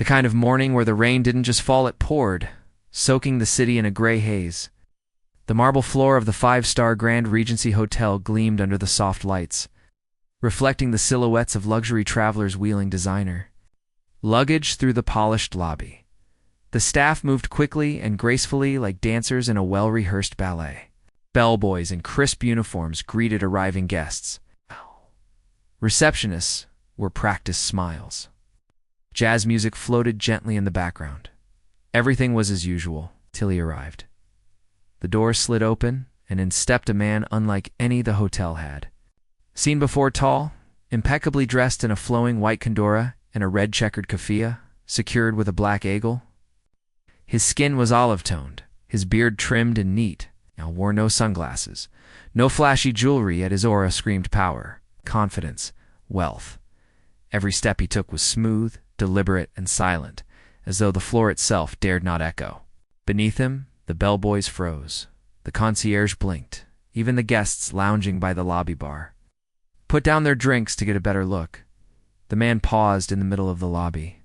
The kind of morning where the rain didn't just fall, it poured, soaking the city in a gray haze. The marble floor of the five-star Grand Regency Hotel gleamed under the soft lights, reflecting the silhouettes of luxury travelers wheeling designer luggage through the polished lobby. The staff moved quickly and gracefully like dancers in a well-rehearsed ballet. Bellboys in crisp uniforms greeted arriving guests. Receptionists were practiced smiles. Jazz music floated gently in the background. Everything was as usual till he arrived. The door slid open, and in stepped a man unlike any the hotel had. Seen before, tall, impeccably dressed in a flowing white kandora and a red checkered keffiyeh, secured with a black eagle. His skin was olive-toned, his beard trimmed and neat. Now wore no sunglasses. No flashy jewelry, yet his aura screamed power, confidence, wealth. Every step he took was smooth, deliberate, and silent, as though the floor itself dared not echo. Beneath him, the bellboys froze. The concierge blinked, even the guests lounging by the lobby bar put down their drinks to get a better look. The man paused in the middle of the lobby,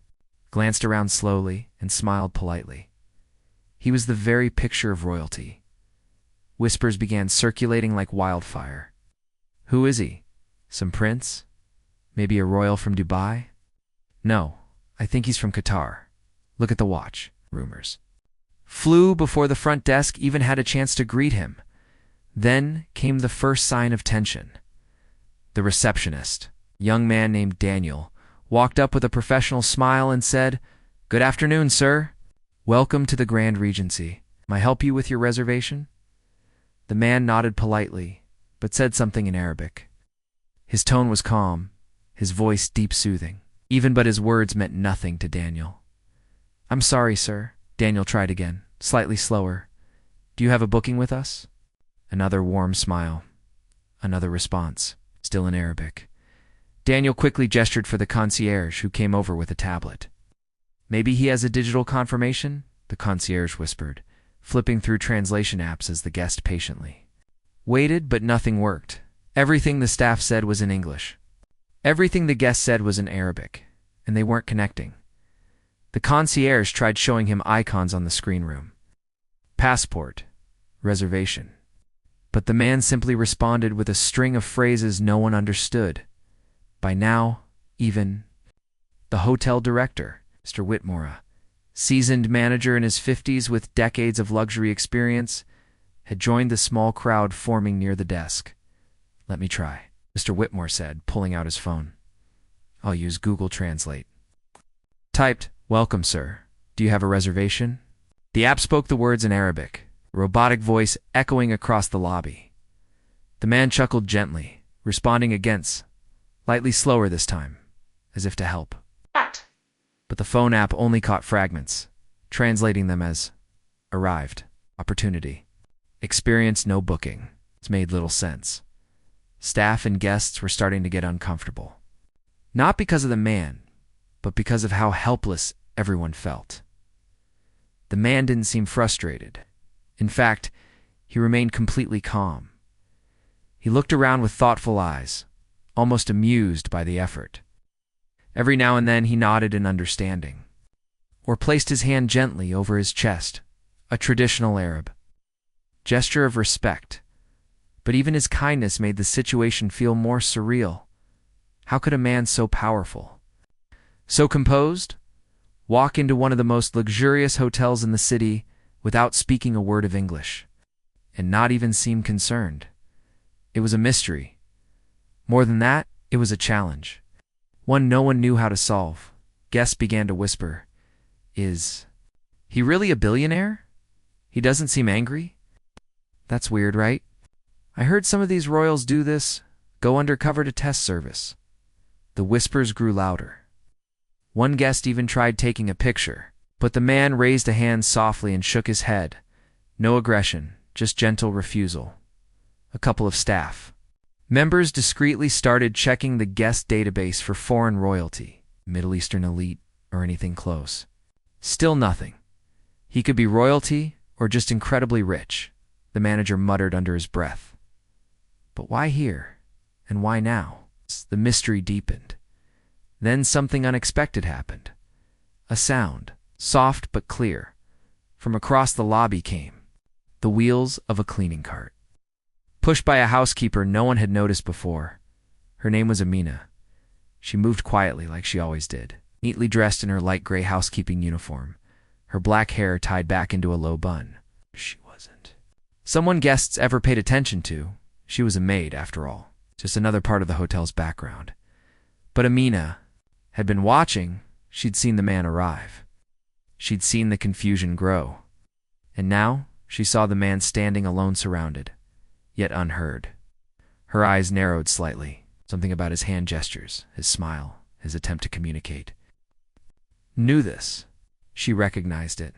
glanced around slowly, and smiled politely. He was the very picture of royalty. Whispers began circulating like wildfire. Who is he? Some prince? Maybe a royal from Dubai? No, I think he's from Qatar. Look at the watch. Rumors flew before the front desk even had a chance to greet him. Then came the first sign of tension. The receptionist, a young man named Daniel, walked up with a professional smile and said, "Good afternoon, sir. Welcome to the Grand Regency. May I help you with your reservation?" The man nodded politely, but said something in Arabic. His tone was calm, his voice deep soothing. Even but his words meant nothing to Daniel. "I'm sorry, sir." Daniel tried again, slightly slower. "Do you have a booking with us?" Another warm smile. Another response, still in Arabic. Daniel quickly gestured for the concierge, who came over with a tablet. "Maybe he has a digital confirmation?" the concierge whispered, flipping through translation apps as the guest patiently waited, but nothing worked. Everything the staff said was in English. Everything the guest said was in Arabic, and they weren't connecting. The concierge tried showing him icons on the screen room. Passport, reservation. But the man simply responded with a string of phrases no one understood. By now, even the hotel director, Mr. Whitmore, a seasoned manager in his 50s with decades of luxury experience, had joined the small crowd forming near the desk. "Let me try," Mr. Whitmore said, pulling out his phone. "I'll use Google Translate." Typed, "Welcome, sir. Do you have a reservation?" The app spoke the words in Arabic, a robotic voice echoing across the lobby. The man chuckled gently, responding against, lightly slower this time, as if to help. But the phone app only caught fragments, translating them as arrived, opportunity, experience, no booking. It made little sense. Staff and guests were starting to get uncomfortable. Not because of the man, but because of how helpless everyone felt. The man didn't seem frustrated. In fact, he remained completely calm. He looked around with thoughtful eyes, almost amused by the effort. Every now and then he nodded in understanding, or placed his hand gently over his chest, a traditional Arab gesture of respect. But even his kindness made the situation feel more surreal. How could a man so powerful, so composed, walk into one of the most luxurious hotels in the city without speaking a word of English, and not even seem concerned? It was a mystery. More than that, it was a challenge. One no one knew how to solve. Guests began to whisper, "Is he really a billionaire? He doesn't seem angry. That's weird, right? I heard some of these royals do this, go undercover to test service." The whispers grew louder. One guest even tried taking a picture, but the man raised a hand softly and shook his head. No aggression, just gentle refusal. A couple of staff members discreetly started checking the guest database for foreign royalty, Middle Eastern elite, or anything close. Still nothing. He could be royalty or just incredibly rich, the manager muttered under his breath. But why here? And why now? The mystery deepened. Then something unexpected happened. A sound, soft but clear, from across the lobby came. The wheels of a cleaning cart. Pushed by a housekeeper no one had noticed before. Her name was Amina. She moved quietly like she always did, neatly dressed in her light gray housekeeping uniform, her black hair tied back into a low bun. She wasn't someone guests ever paid attention to. She was a maid, after all, just another part of the hotel's background. But Amina had been watching. She'd seen the man arrive. She'd seen the confusion grow. And now she saw the man standing alone, surrounded, yet unheard. Her eyes narrowed slightly, something about his hand gestures, his smile, his attempt to communicate. Knew this. She recognized it.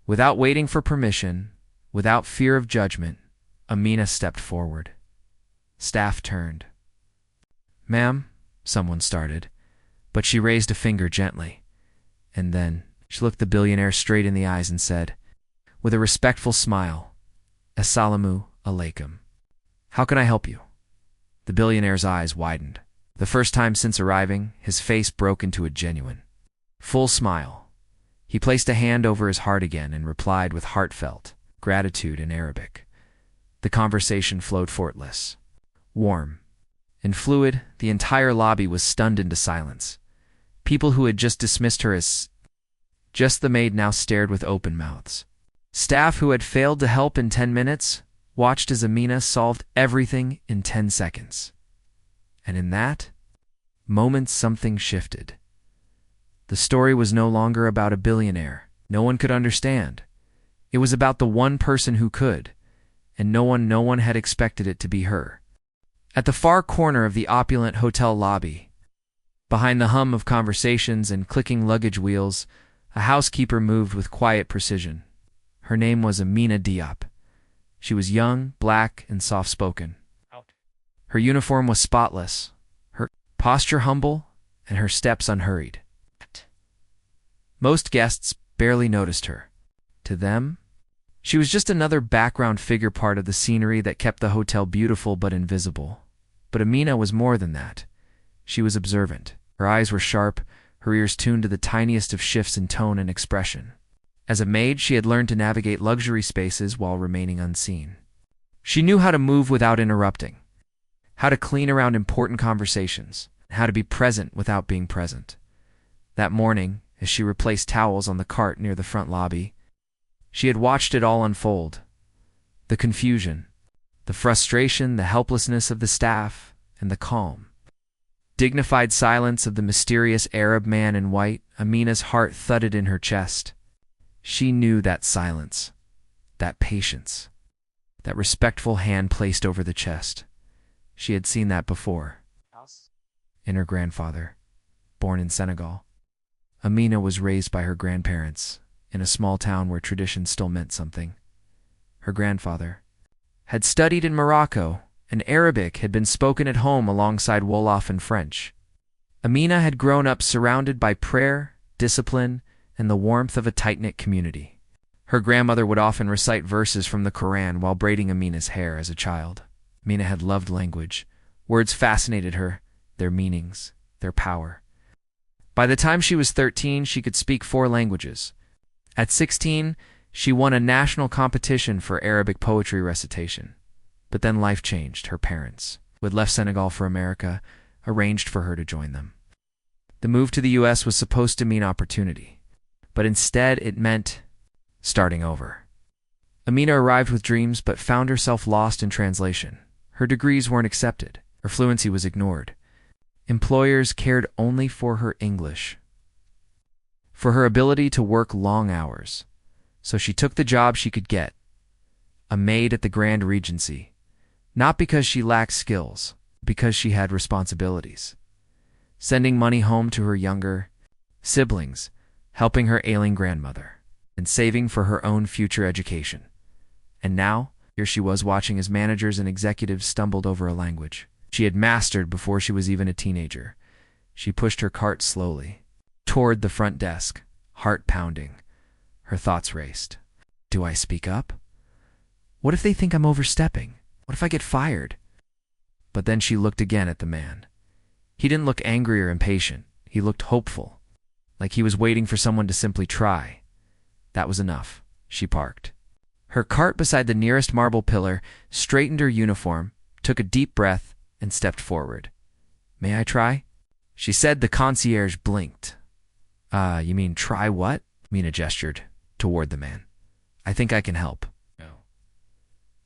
Without waiting for permission, without fear of judgment, Amina stepped forward. Staff turned. "Ma'am," someone started, but she raised a finger gently. And then she looked the billionaire straight in the eyes and said, with a respectful smile, "Assalamu alaikum. How can I help you?" The billionaire's eyes widened. The first time since arriving, his face broke into a genuine, full smile. He placed a hand over his heart again and replied with heartfelt gratitude in Arabic. The conversation flowed effortless, warm, and fluid. The entire lobby was stunned into silence. People who had just dismissed her as just the maid now stared with open mouths. Staff who had failed to help in 10 minutes watched as Amina solved everything in 10 seconds. And in that moment, something shifted. The story was no longer about a billionaire no one could understand. It was about the one person who could, and no one had expected it to be her. At the far corner of the opulent hotel lobby, behind the hum of conversations and clicking luggage wheels, a housekeeper moved with quiet precision. Her name was Amina Diop. She was young, black, and soft-spoken. Her uniform was spotless, her posture humble, and her steps unhurried. Most guests barely noticed her. To them, she was just another background figure, part of the scenery that kept the hotel beautiful but invisible. But Amina was more than that. She was observant. Her eyes were sharp, her ears tuned to the tiniest of shifts in tone and expression. As a maid, she had learned to navigate luxury spaces while remaining unseen. She knew how to move without interrupting, how to clean around important conversations, and how to be present without being present. That morning, as she replaced towels on the cart near the front lobby, she had watched it all unfold. The confusion, the frustration, the helplessness of the staff, and the calm, dignified silence of the mysterious Arab man in white. Amina's heart thudded in her chest. She knew that silence, that patience, that respectful hand placed over the chest. She had seen that before. In her grandfather, born in Senegal. Amina was raised by her grandparents in a small town where tradition still meant something. Her grandfather had studied in Morocco, and Arabic had been spoken at home alongside Wolof and French. Amina had grown up surrounded by prayer, discipline, and the warmth of a tight-knit community. Her grandmother would often recite verses from the Quran while braiding Amina's hair as a child. Amina had loved language. Words fascinated her, their meanings, their power. By the time she was 13, she could speak 4 languages. At 16, she won a national competition for Arabic poetry recitation. But then life changed. Her parents, who had left Senegal for America, arranged for her to join them. The move to the U.S. was supposed to mean opportunity, but instead it meant starting over. Amina arrived with dreams but found herself lost in translation. Her degrees weren't accepted. Her fluency was ignored. Employers cared only for her English, for her ability to work long hours. So she took the job she could get, a maid at the Grand Regency, not because she lacked skills, because she had responsibilities. Sending money home to her younger siblings, helping her ailing grandmother, and saving for her own future education. And now, here she was watching as managers and executives stumbled over a language she had mastered before she was even a teenager. She pushed her cart slowly toward the front desk, heart pounding. Her thoughts raced. Do I speak up? What if they think I'm overstepping? What if I get fired? But then she looked again at the man. He didn't look angry or impatient. He looked hopeful. like he was waiting for someone to simply try. That was enough. She parked her cart beside the nearest marble pillar, straightened her uniform, took a deep breath, and stepped forward. "May I try?" she said. The concierge blinked. You mean try what?" Mina gestured toward the man. "I think I can help." No.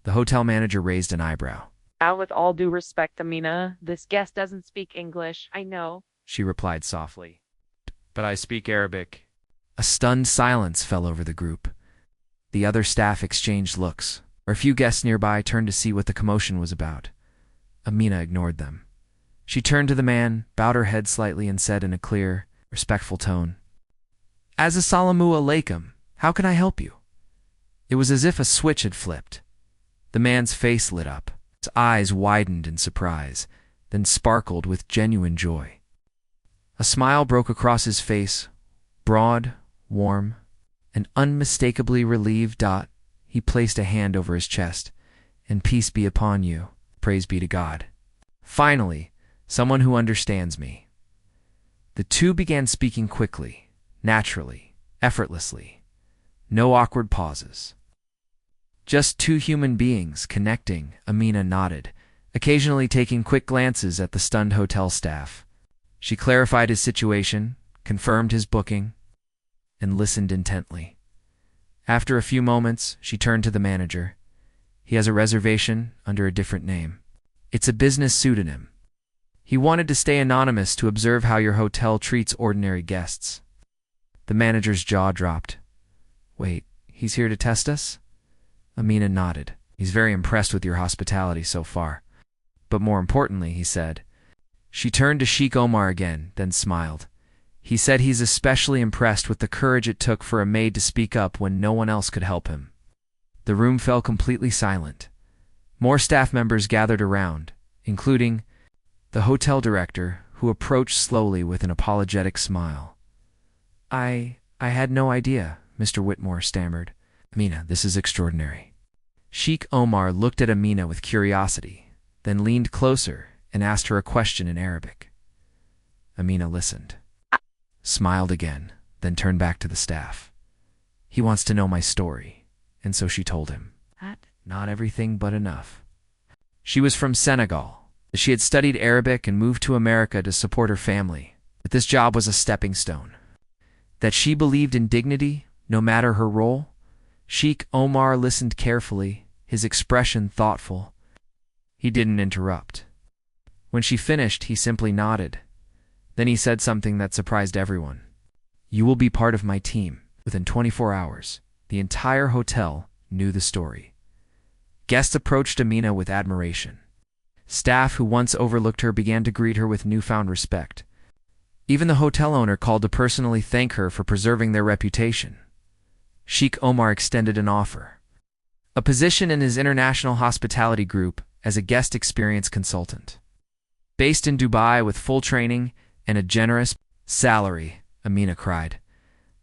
The hotel manager raised an eyebrow. With all due respect, Amina, this guest doesn't speak English. I know, she replied softly. "But I speak Arabic." A stunned silence fell over the group. The other staff exchanged looks. A few guests nearby turned to see what the commotion was about. Amina ignored them. She turned to the man, bowed her head slightly, and said in a clear, respectful tone, "Assalamu alaikum. How can I help you?" It was as if a switch had flipped. The man's face lit up. His eyes widened in surprise, then sparkled with genuine joy. A smile broke across his face, broad, warm, and unmistakably relieved. He placed a hand over his chest. "And peace be upon you. Praise be to God. Finally, someone who understands me." The two began speaking quickly, naturally, effortlessly. No awkward pauses. Just two human beings connecting. Amina nodded, occasionally taking quick glances at the stunned hotel staff. She clarified his situation, confirmed his booking, and listened intently. After a few moments, she turned to the manager. "He has a reservation under a different name. It's a business pseudonym. He wanted to stay anonymous to observe how your hotel treats ordinary guests." The manager's jaw dropped. "Wait, he's here to test us?" Amina nodded. "He's very impressed with your hospitality so far. But more importantly," he said. She turned to Sheikh Omar again, then smiled. "He said he's especially impressed with the courage it took for a maid to speak up when no one else could help him." The room fell completely silent. More staff members gathered around, including the hotel director, who approached slowly with an apologetic smile. I had no idea," Mr. Whitmore stammered. "Amina, this is extraordinary." Sheikh Omar looked at Amina with curiosity, then leaned closer and asked her a question in Arabic. Amina listened, smiled again, then turned back to the staff. "He wants to know my story," and so she told him. Not everything, but enough. She was from Senegal. She had studied Arabic and moved to America to support her family, but this job was a stepping stone. That she believed in dignity, no matter her role. Sheikh Omar listened carefully, his expression thoughtful. He didn't interrupt. When she finished, he simply nodded. Then he said something that surprised everyone. "You will be part of my team." Within 24 hours, the entire hotel knew the story. Guests approached Amina with admiration. Staff who once overlooked her began to greet her with newfound respect. Even the hotel owner called to personally thank her for preserving their reputation. Sheikh Omar extended an offer. A position in his international hospitality group as a guest experience consultant. Based in Dubai with full training and a generous salary, Amina cried.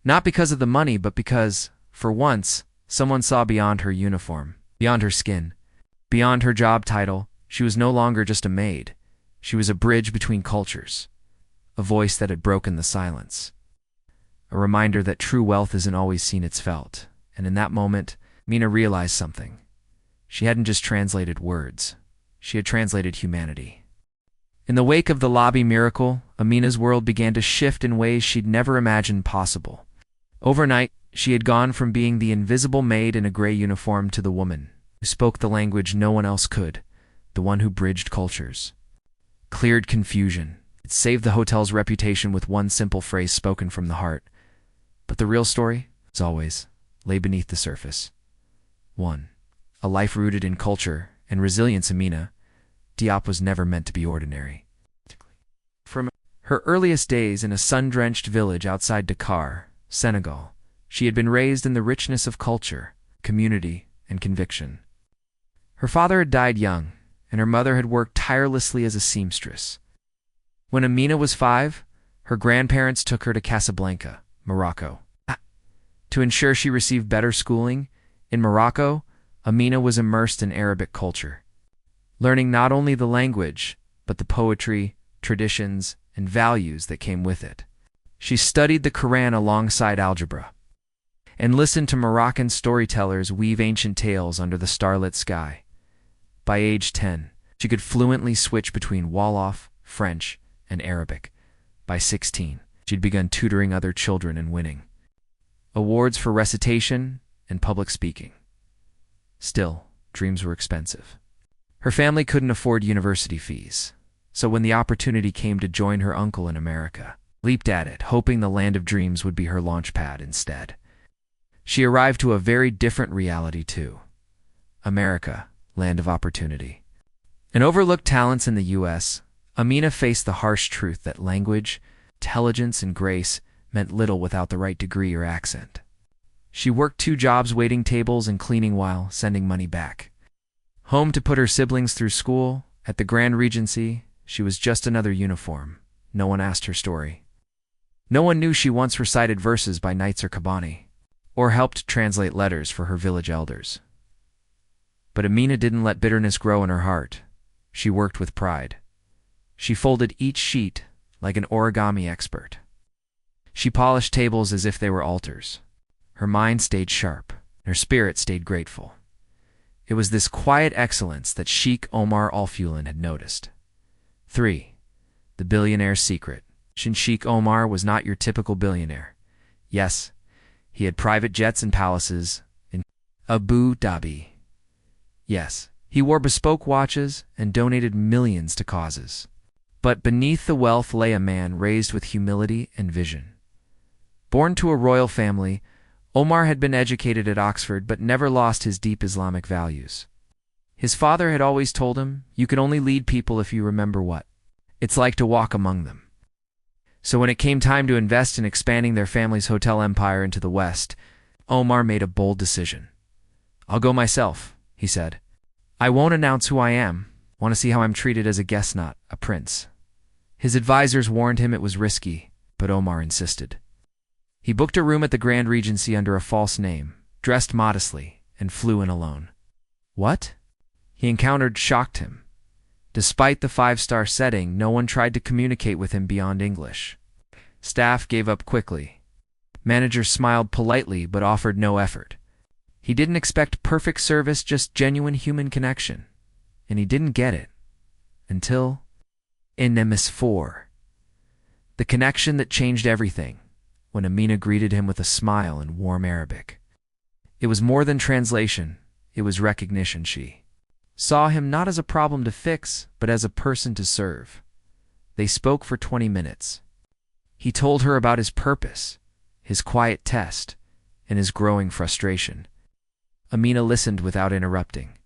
Not because of the money, but because, for once, someone saw beyond her uniform, beyond her skin, beyond her job title. She was no longer just a maid. She was a bridge between cultures, a voice that had broken the silence. A reminder that true wealth isn't always seen, it's felt. And in that moment, Mina realized something. She hadn't just translated words. She had translated humanity. In the wake of the lobby miracle, Amina's world began to shift in ways she'd never imagined possible. Overnight, she had gone from being the invisible maid in a gray uniform to the woman who spoke the language no one else could, the one who bridged cultures. Cleared confusion. It saved the hotel's reputation with one simple phrase spoken from the heart. But the real story, as always, lay beneath the surface. 1. A life rooted in culture and resilience. Amina Diop was never meant to be ordinary. From her earliest days in a sun-drenched village outside Dakar, Senegal, she had been raised in the richness of culture, community, and conviction. Her father had died young, and her mother had worked tirelessly as a seamstress. When Amina was 5, her grandparents took her to Casablanca, Morocco. To ensure she received better schooling, in Morocco, Amina was immersed in Arabic culture, learning not only the language, but the poetry, traditions, and values that came with it. She studied the Quran alongside algebra and listened to Moroccan storytellers weave ancient tales under the starlit sky. By age 10, she could fluently switch between Wolof, French, and Arabic. By 16, she'd begun tutoring other children and winning awards for recitation and public speaking. Still, dreams were expensive. Her family couldn't afford university fees, so when the opportunity came to join her uncle in America, leaped at it, hoping the land of dreams would be her launch pad instead. She arrived to a very different reality too. America, land of opportunity. And overlooked talents in the U.S., Amina faced the harsh truth that language, intelligence, and grace meant little without the right degree or accent. She worked 2 jobs waiting tables and cleaning while sending money back home to put her siblings through school. At the Grand Regency, she was just another uniform. No one asked her story. No one knew she once recited verses by Knights or Kabani, or helped translate letters for her village elders. But Amina didn't let bitterness grow in her heart. She worked with pride. She folded each sheet like an origami expert. She polished tables as if they were altars. Her mind stayed sharp. Her spirit stayed grateful. It was this quiet excellence that Sheikh Omar Al-Fulin had noticed. 3. The billionaire's secret. Sheikh Omar was not your typical billionaire. Yes, he had private jets and palaces in Abu Dhabi. Yes, he wore bespoke watches and donated millions to causes. But beneath the wealth lay a man raised with humility and vision. Born to a royal family, Omar had been educated at Oxford but never lost his deep Islamic values. His father had always told him, you can only lead people if you remember what it's like to walk among them. So when it came time to invest in expanding their family's hotel empire into the West, Omar made a bold decision. I'll go myself, he said. I won't announce who I am. Want to see how I'm treated as a guest, not a prince. His advisors warned him it was risky, but Omar insisted. He booked a room at the Grand Regency under a false name, dressed modestly, and flew in alone. What he encountered shocked him. Despite the 5-star setting, no one tried to communicate with him beyond English. Staff gave up quickly. Managers smiled politely but offered no effort. He didn't expect perfect service, just genuine human connection. And he didn't get it. Until in MS4. The connection that changed everything, when Amina greeted him with a smile in warm Arabic. It was more than translation, it was recognition. She saw him not as a problem to fix, but as a person to serve. They spoke for 20 minutes. He told her about his purpose, his quiet test, and his growing frustration. Amina listened without interrupting.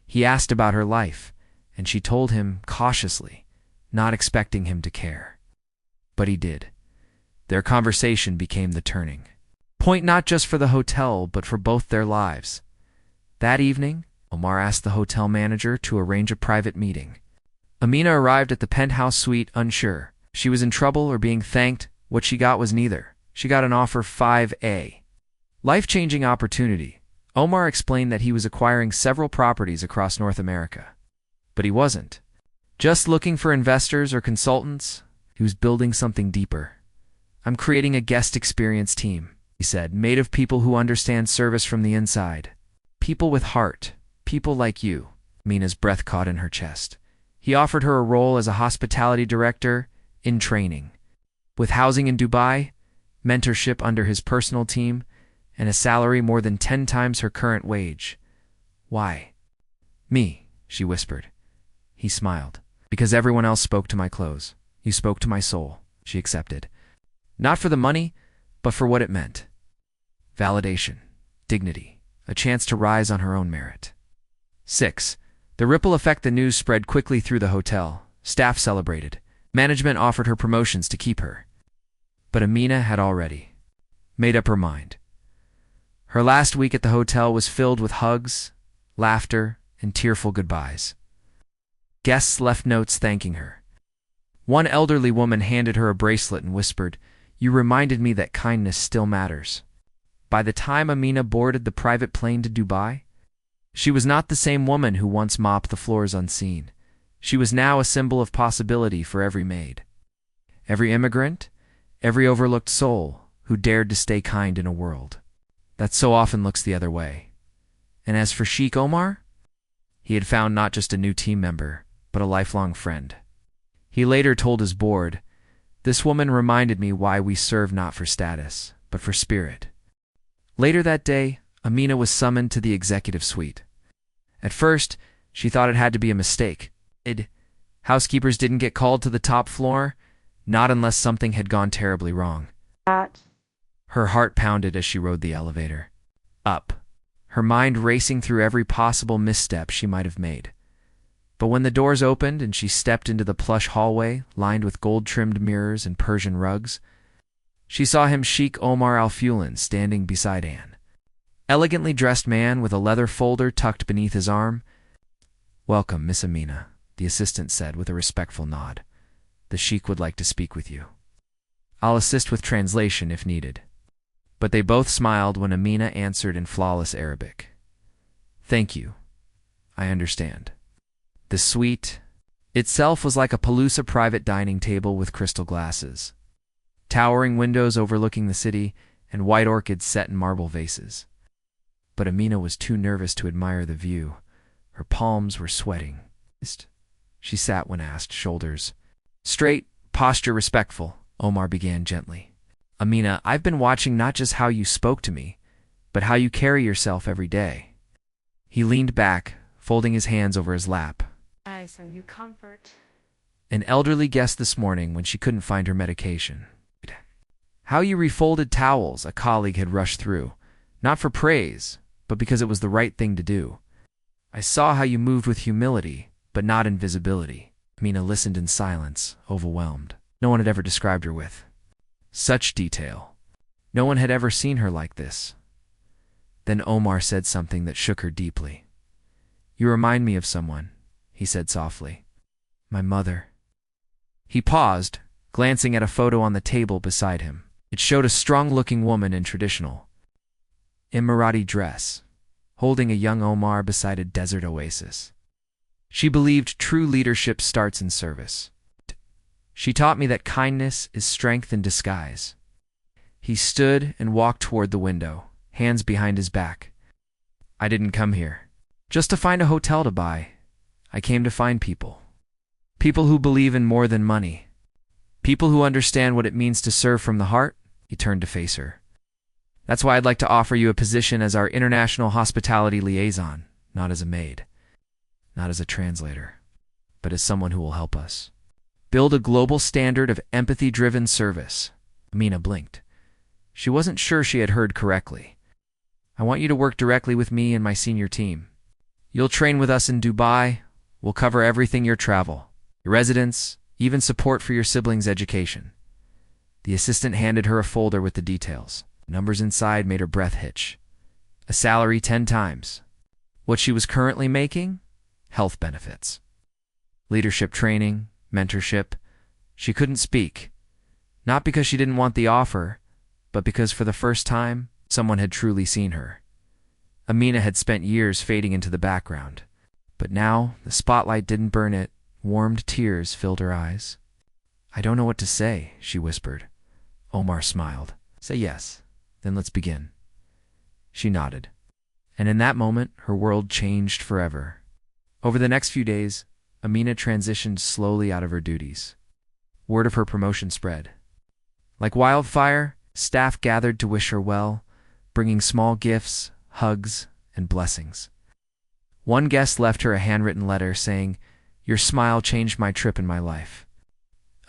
He asked about her life, and she told him cautiously, not expecting him to care. But he did. Their conversation became the turning point, not just for the hotel, but for both their lives. That evening, Omar asked the hotel manager to arrange a private meeting. Amina arrived at the penthouse suite unsure. She was in trouble or being thanked. What she got was neither. She got an offer 5A. Life-changing opportunity. Omar explained that he was acquiring several properties across North America. But he wasn't just looking for investors or consultants. He was building something deeper. I'm creating a guest experience team, he said, made of people who understand service from the inside. People with heart. People like you. Mina's breath caught in her chest. He offered her a role as a hospitality director in training, with housing in Dubai, mentorship under his personal team, and a salary more than 10 times her current wage. Why? Me, she whispered. He smiled. Because everyone else spoke to my clothes. You spoke to my soul, she accepted. Not for the money, but for what it meant. Validation, dignity, a chance to rise on her own merit. 6. The ripple effect. The news spread quickly through the hotel. Staff celebrated. Management offered her promotions to keep her. But Amina had already made up her mind. Her last week at the hotel was filled with hugs, laughter, and tearful goodbyes. Guests left notes thanking her. One elderly woman handed her a bracelet and whispered, "You reminded me that kindness still matters." By the time Amina boarded the private plane to Dubai, she was not the same woman who once mopped the floors unseen. She was now a symbol of possibility for every maid, every immigrant, every overlooked soul who dared to stay kind in a world that so often looks the other way. And as for Sheikh Omar, he had found not just a new team member, but a lifelong friend. He later told his board, "This woman reminded me why we serve not for status, but for spirit." Later that day, Amina was summoned to the executive suite. At first, she thought it had to be a mistake. Housekeepers didn't get called to the top floor, not unless something had gone terribly wrong. Her heart pounded as she rode the elevator. Up, her mind racing through every possible misstep she might have made. But when the doors opened and she stepped into the plush hallway lined with gold-trimmed mirrors and Persian rugs, she saw him Sheikh Omar Al-Fulan standing beside Anne. Elegantly dressed man with a leather folder tucked beneath his arm. "Welcome, Miss Amina," the assistant said with a respectful nod. "The Sheikh would like to speak with you. I'll assist with translation if needed." But they both smiled when Amina answered in flawless Arabic. "Thank you. I understand." The suite itself was like a Palooza private dining table with crystal glasses, towering windows overlooking the city, and white orchids set in marble vases. But Amina was too nervous to admire the view. Her palms were sweating. She sat when asked, shoulders straight, posture respectful. Omar began gently. "Amina, I've been watching not just how you spoke to me, but how you carry yourself every day." He leaned back, folding his hands over his lap. "I send you comfort." An elderly guest this morning when she couldn't find her medication. "How you refolded towels," a colleague had rushed through, not for praise, but because it was the right thing to do. "I saw how you moved with humility, but not invisibility." Amina listened in silence, overwhelmed. No one had ever described her with such detail. No one had ever seen her like this. Then Omar said something that shook her deeply. "You remind me of someone," he said softly. "My mother." He paused, glancing at a photo on the table beside him. It showed a strong-looking woman in traditional Emirati dress, holding a young Omar beside a desert oasis. She believed true leadership starts in service. "She taught me that kindness is strength in disguise." He stood and walked toward the window, hands behind his back. "I didn't come here just to find a hotel to buy. I came to find people. People who believe in more than money. People who understand what it means to serve from the heart." He turned to face her. "That's why I'd like to offer you a position as our international hospitality liaison, not as a maid, not as a translator, but as someone who will help us build a global standard of empathy-driven service." Amina blinked. She wasn't sure she had heard correctly. "I want you to work directly with me and my senior team. You'll train with us in Dubai. We'll cover everything: your travel, your residence, even support for your siblings' education." The assistant handed her a folder with the details. Numbers inside made her breath hitch. A salary 10 times what she was currently making, health benefits, leadership training, mentorship. She couldn't speak, not because she didn't want the offer, but because for the first time, someone had truly seen her. Amina had spent years fading into the background, but now the spotlight didn't burn it. Warmed tears filled her eyes. "I don't know what to say," she whispered. Omar smiled. "Say yes, then let's begin." She nodded, and in that moment, her world changed forever. Over the next few days, Amina transitioned slowly out of her duties. Word of her promotion spread. Like wildfire, staff gathered to wish her well, bringing small gifts, hugs, and blessings. One guest left her a handwritten letter saying, "Your smile changed my trip and my life."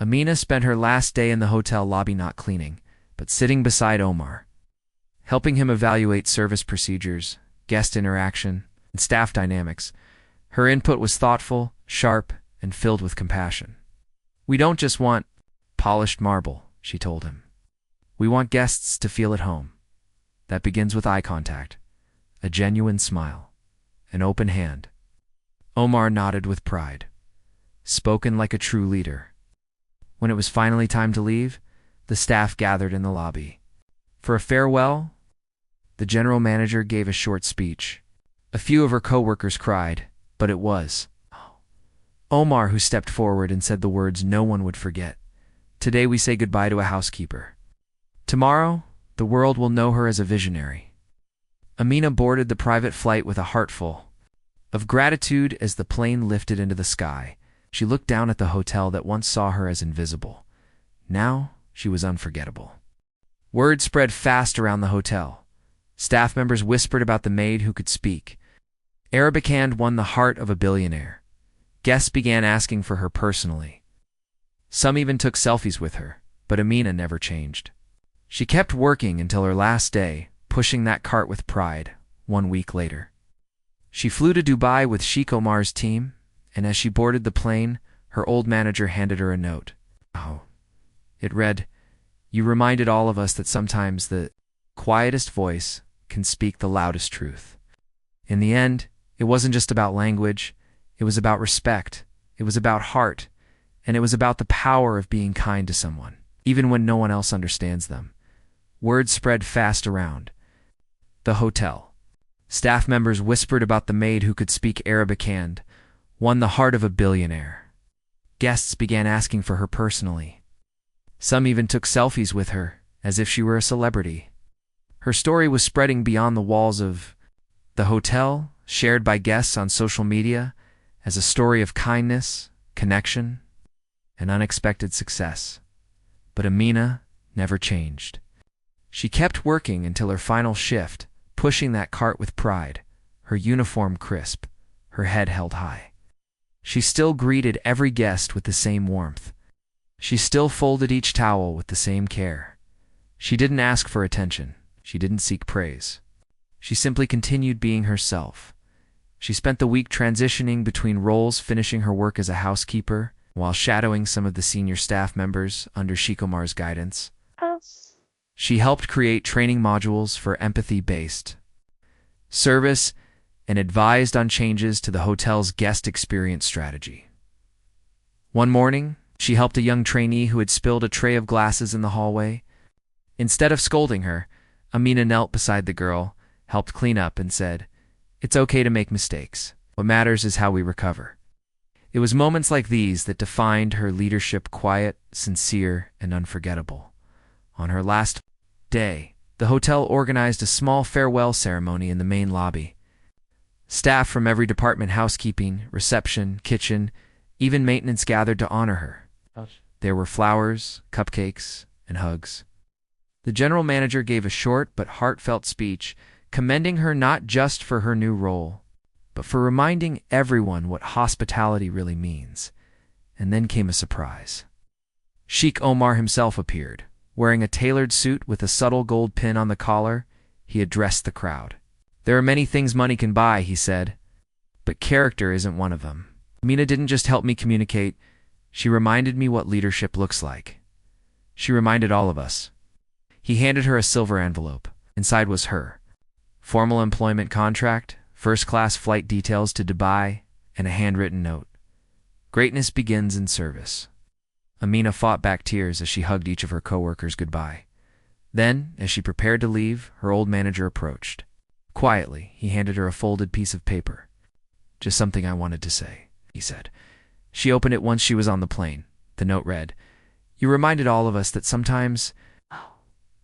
Amina spent her last day in the hotel lobby not cleaning, but sitting beside Omar, helping him evaluate service procedures, guest interaction, and staff dynamics. Her input was thoughtful, sharp, and filled with compassion. "We don't just want polished marble," she told him. "We want guests to feel at home. That begins with eye contact, a genuine smile, an open hand." Omar nodded with pride. Spoken like a true leader. When it was finally time to leave, the staff gathered in the lobby. For a farewell, the general manager gave a short speech. A few of her co-workers cried, but it was Omar who stepped forward and said the words no one would forget. Today we say goodbye to a housekeeper. Tomorrow, the world will know her as a visionary. Amina boarded the private flight with a heart full of gratitude as the plane lifted into the sky. She looked down at the hotel that once saw her as invisible. Now, she was unforgettable. Word spread fast around the hotel. Staff members whispered about the maid who could speak. Arabicand won the heart of a billionaire. Guests began asking for her personally. Some even took selfies with her, but Amina never changed. She kept working until her last day, pushing that cart with pride. 1 week later, she flew to Dubai with Sheikh Omar's team, and as she boarded the plane, her old manager handed her a note. Oh. It read, "You reminded all of us that sometimes the quietest voice can speak the loudest truth." In the end, it wasn't just about language, it was about respect, it was about heart, and it was about the power of being kind to someone, even when no one else understands them. Word spread fast around the hotel. Staff members whispered about the maid who could speak Arabicand, won the heart of a billionaire. Guests began asking for her personally. Some even took selfies with her, as if she were a celebrity. Her story was spreading beyond the walls of the hotel, shared by guests on social media, as a story of kindness, connection, and unexpected success. But Amina never changed. She kept working until her final shift, pushing that cart with pride, her uniform crisp, her head held high. She still greeted every guest with the same warmth. She still folded each towel with the same care. She didn't ask for attention. She didn't seek praise. She simply continued being herself. She spent the week transitioning between roles, finishing her work as a housekeeper while shadowing some of the senior staff members under Sheikh Omar's guidance. She helped create training modules for empathy-based service and advised on changes to the hotel's guest experience strategy. One morning, she helped a young trainee who had spilled a tray of glasses in the hallway. Instead of scolding her, Amina knelt beside the girl, helped clean up, and said, "It's okay to make mistakes. What matters is how we recover." It was moments like these that defined her leadership: quiet, sincere, and unforgettable. On her last day, the hotel organized a small farewell ceremony in the main lobby. Staff from every department, housekeeping, reception, kitchen, even maintenance, gathered to honor her. There were flowers, cupcakes, and hugs. The general manager gave a short but heartfelt speech, commending her not just for her new role, but for reminding everyone what hospitality really means. And then came a surprise. Sheikh Omar himself appeared. Wearing a tailored suit with a subtle gold pin on the collar, he addressed the crowd. "There are many things money can buy," he said, "but character isn't one of them." Amina didn't just help me communicate, she reminded me what leadership looks like. She reminded all of us. He handed her a silver envelope. Inside was her formal employment contract, first-class flight details to Dubai, and a handwritten note. "Greatness begins in service." Amina fought back tears as she hugged each of her coworkers goodbye. Then, as she prepared to leave, her old manager approached. Quietly, he handed her a folded piece of paper. "Just something I wanted to say," he said. She opened it once she was on the plane. The note read, "You reminded all of us that sometimes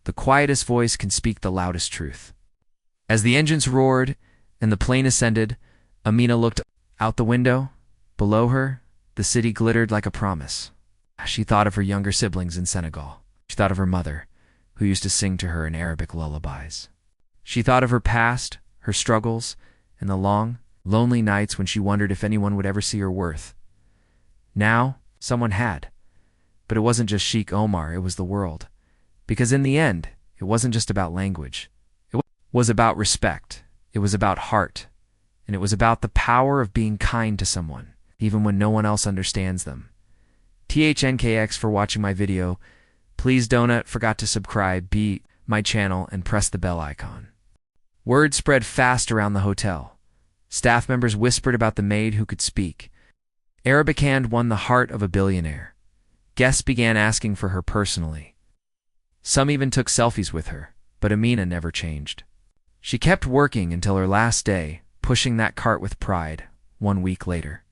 the quietest voice can speak the loudest truth." As the engines roared and the plane ascended, Amina looked out the window. Below her, the city glittered like a promise. She thought of her younger siblings in Senegal. She thought of her mother, who used to sing to her in Arabic lullabies. She thought of her past, her struggles, and the long, lonely nights when she wondered if anyone would ever see her worth. Now, someone had. But it wasn't just Sheikh Omar, it was the world. Because in the end, it wasn't just about language. It was about respect. It was about heart. And it was about the power of being kind to someone, even when no one else understands them. THNKX for watching my video. Please don't forget to subscribe, my channel, and press the bell icon. Word spread fast around the hotel. Staff members whispered about the maid who could speak. Arabicand won the heart of a billionaire. Guests began asking for her personally. Some even took selfies with her, but Amina never changed. She kept working until her last day, pushing that cart with pride. 1 week later,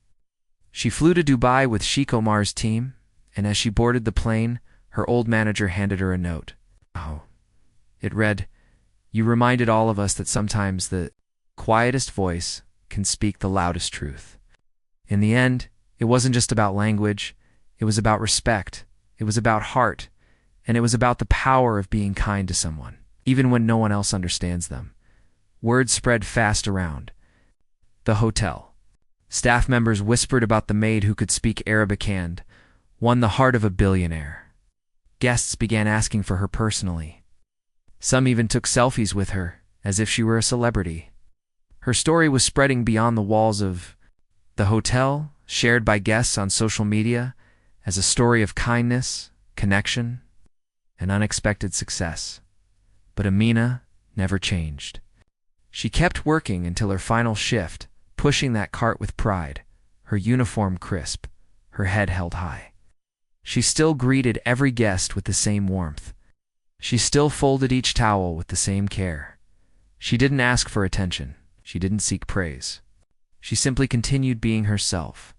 she flew to Dubai with Sheikh Omar's team, and as she boarded the plane, her old manager handed her a note. Oh. It read, "You reminded all of us that sometimes the quietest voice can speak the loudest truth." In the end, it wasn't just about language. It was about respect. It was about heart. And it was about the power of being kind to someone, even when no one else understands them. Word spread fast around the hotel. Staff members whispered about the maid who could speak Arabic and won the heart of a billionaire. Guests began asking for her personally. Some even took selfies with her, as if she were a celebrity. Her story was spreading beyond the walls of the hotel, shared by guests on social media as a story of kindness, connection, and unexpected success. But Amina never changed. She kept working until her final shift, pushing that cart with pride, her uniform crisp, her head held high. She still greeted every guest with the same warmth. She still folded each towel with the same care. She didn't ask for attention. She didn't seek praise. She simply continued being herself.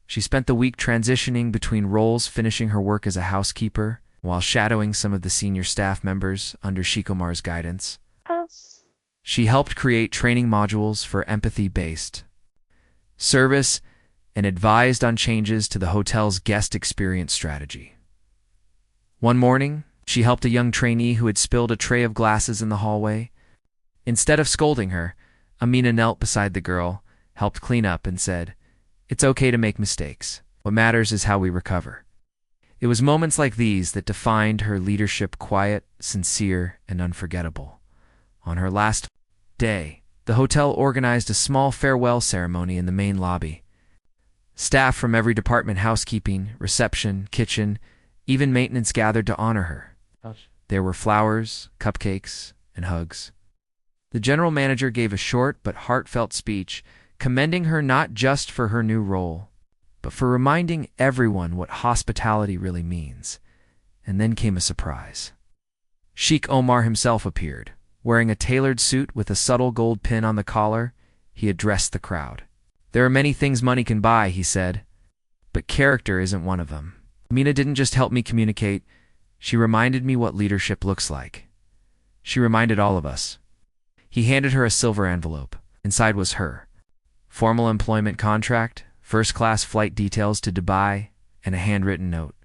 She spent the week transitioning between roles, finishing her work as a housekeeper while shadowing some of the senior staff members under Shikomar's guidance. She helped create training modules for empathy-based service and advised on changes to the hotel's guest experience strategy. One morning, she helped a young trainee who had spilled a tray of glasses in the hallway. Instead of scolding her, Amina knelt beside the girl, helped clean up, and said, "It's okay to make mistakes. What matters is how we recover." It was moments like these that defined her leadership: quiet, sincere, and unforgettable. On her last day, the hotel organized a small farewell ceremony in the main lobby. Staff from every department, housekeeping, reception, kitchen, even maintenance, gathered to honor her. There were flowers, cupcakes, and hugs. The general manager gave a short but heartfelt speech, commending her not just for her new role, but for reminding everyone what hospitality really means. And then came a surprise. Sheikh Omar himself appeared. Wearing a tailored suit with a subtle gold pin on the collar, he addressed the crowd. "There are many things money can buy," he said, "but character isn't one of them." Amina didn't just help me communicate, she reminded me what leadership looks like. She reminded all of us. He handed her a silver envelope. Inside was her formal employment contract, first-class flight details to Dubai, and a handwritten note.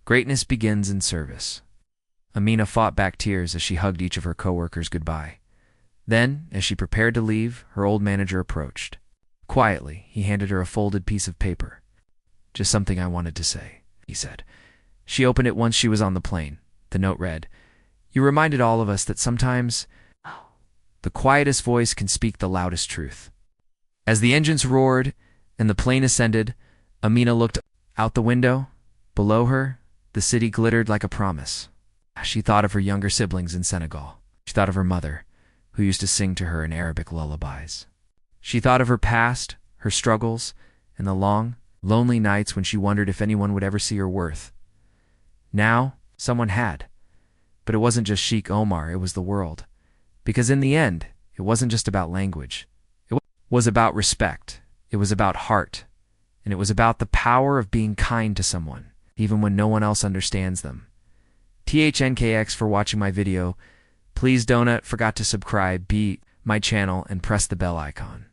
"Greatness begins in service." Amina fought back tears as she hugged each of her coworkers goodbye. Then, as she prepared to leave, her old manager approached. Quietly, he handed her a folded piece of paper. "Just something I wanted to say," he said. She opened it once she was on the plane. The note read, "You reminded all of us that sometimes the quietest voice can speak the loudest truth." As the engines roared and the plane ascended, Amina looked out the window. Below her, the city glittered like a promise. She thought of her younger siblings in Senegal. She thought of her mother, who used to sing to her in Arabic lullabies. She thought of her past, her struggles, and the long, lonely nights when she wondered if anyone would ever see her worth. Now, someone had. But it wasn't just Sheikh Omar, it was the world. Because in the end, it wasn't just about language. It was about respect. It was about heart. And it was about the power of being kind to someone, even when no one else understands them. THNKX for watching my video. Please don't forget to subscribe, my channel, and press the bell icon.